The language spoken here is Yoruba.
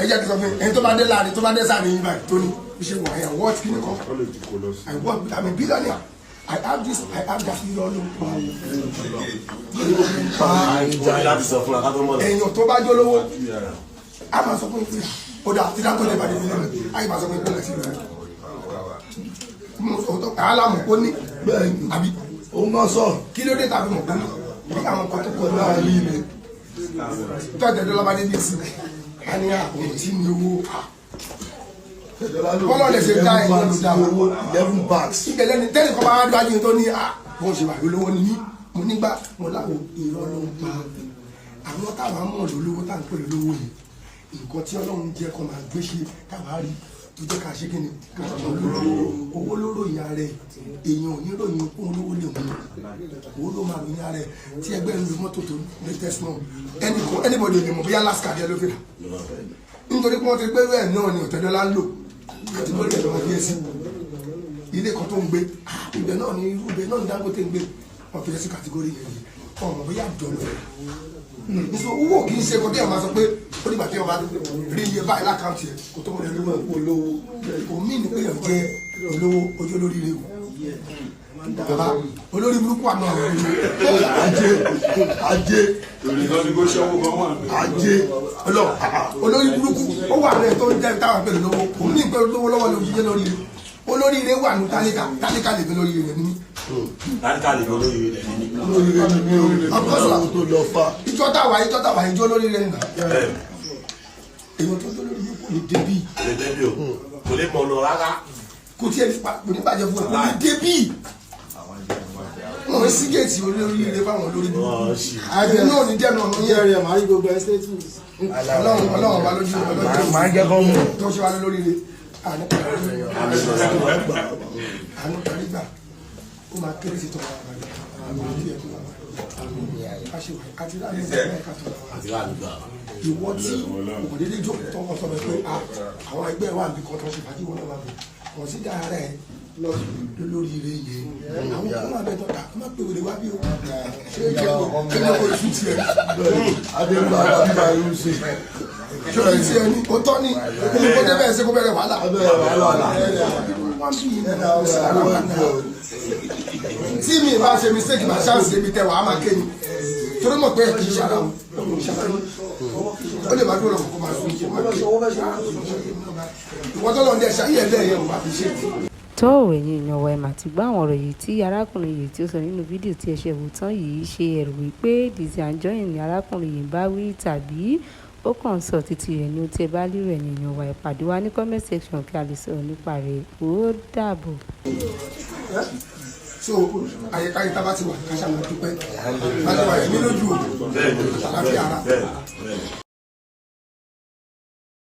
ẹjẹ ti sọ fún ẹni tó bá dé láàrin tó bá dé sáà ní yín báyìí tó ní ṣe wọ ẹyà wọ́ọ̀tì kí ni kan I work I'm a billionaire I have this I have that irọ́ ló pa èèyàn tó bá jó lówó a máa sọ fún ìpè ó dà tí dáńtọ́ lè bàdé nílẹ̀ ayé máa sọ fún ìpè lẹ́sí rẹ̀ alámù kó ní àbí òun náà sọ kí ló dé tàbí mọ̀ kó ní bí àwọn kan tó kọ náà rí ilé tọ́jú lọ́ba dé bí sí a ní àwọn tí ní owó bọ́lá lè ṣe dá ìwọ̀n ló dá owó 11 bags ìgbẹ̀lẹ́ ni tẹ́lẹ̀ kan máa dájú tó ní àwọn ṣe wà lólówó ní mí mo nígbà mo láwọn irọ́ ló ń pa àwọn táwọn mọ̀ lólówó tá ń pè lólówó yìí nǹkan tí Ọlọ́run jẹ́ kó máa gbé ṣe táwa rí tó jẹ́ ká ṣe kí ni ká ṣe owó ló ròyìn ara ẹ̀ èèyàn ò ní ròyìn okun olówó lè mú owó ló máa ròyìn ara ẹ̀ tí ẹgbẹ́ ń lo mọ́tò tó latest náà anybody lè mọ̀ bóyá last card ẹ ló fi rà nítorí pé wọ́n ti gbé rẹ̀ náà ni Ọ̀tẹ́dọ́lá ń lò àti lórí ẹ̀rọ ọdún ẹ̀sìn ilé kan tó ń gbé ibẹ̀ náà ni ibẹ̀ náà ni Dangote ń gbé wọ́n fi ẹ̀sìn kàtígórì yẹn yìí ọmọ bóyá dọ̀lọ́ nígbà owó kì í ṣe kó déyàn máa sọ pé ó nígbà tí wọ́n bá rí iye báyìí lákàntì ẹ̀ kó tó wọlé olówó omi ní pé yàn jẹ́ olówó ojú olórí rẹ̀ o bàbá olórí burúkú àná ajé olórí burúkú ó wà rẹ̀ tó ń jẹ́ táwọn pẹ̀lú lówó òun ní ìpẹ́ lówó lọ́wọ́ ló jíjẹ́ lórí rẹ̀ olórí rẹ̀ wà ní tálíkà lè fi lórí rẹ̀ ní tálíkà lè fi lórí rẹ̀ ní ìjọ táwa ìjọ lórí rẹ̀ nà èèyàn tó lórí burúkú ní débì kò lè mọ̀ lọ rárá kò tí ẹ ní bàjẹ́ fún ẹ kò ní débì wọ́n sí géètì olórí ilé fáwọn olórí burúkú àgbẹ̀ náà ní jẹ́nu ọ̀nà yẹn rẹ̀ máa rí gbogbo ẹ́stétì ọlọ́run wa lójú máa jẹ́ kọ́ mú tó ṣe wá lórí ilé àánú kàrígbà ó máa kéré sí tọ́wọ́ ìwọ tí òkòdédé jókòó tọ́wọ́ sọ pé àwọn ẹgbẹ́ wà níbi kan tó ṣe fàájì wọn náà wà bẹ̀ wọ́n sì dára rẹ̀ lórí ire yẹn àwọn kan máa bẹ tọ́ka má pè wèrè wá bí o ṣé ìjọba kí ló kó iṣu tiẹ̀ adébá àbíbá irú sí ṣé o ti tiẹ̀ ní o tọ́ ní kó débẹ̀ ṣe kó bẹ̀rẹ̀ wàhálà tí mi bá ṣe mistake bá ṣáàṣì débi tẹ wàá máa kéyìn torí mọ̀ pé kì í ṣara o ó lè má dúró lọ́kọ̀ kó máa sún ìwọ́n tó lọ ní ẹ̀ṣá yẹ̀ lẹ́yìn ò bá fi ṣe. tó ẹ̀yin èèyàn wa ẹ̀ mà ti gbọ́ àwọn ọ̀rọ̀ yìí tí arákùnrin yìí tí ó sọ nínú fídíò tí ẹ ṣe wò tán yìí ṣe ẹ̀rù wípé Lizzy Anjorin ni arákùnrin yìí bá wí tàbí ó kàn sọ títí rẹ̀ ní o tí ẹ bá lérò ẹ̀yin èèyàn wa ẹ̀ pàdé wa ní comment section kí a lè sọ̀rọ̀ nípa rẹ̀ ó dàbọ̀. so ayẹkáyẹ tá a bá ti wà ká ṣàmójúpẹ́ láti wà ẹ̀mí lójú o àlàáfíà ara.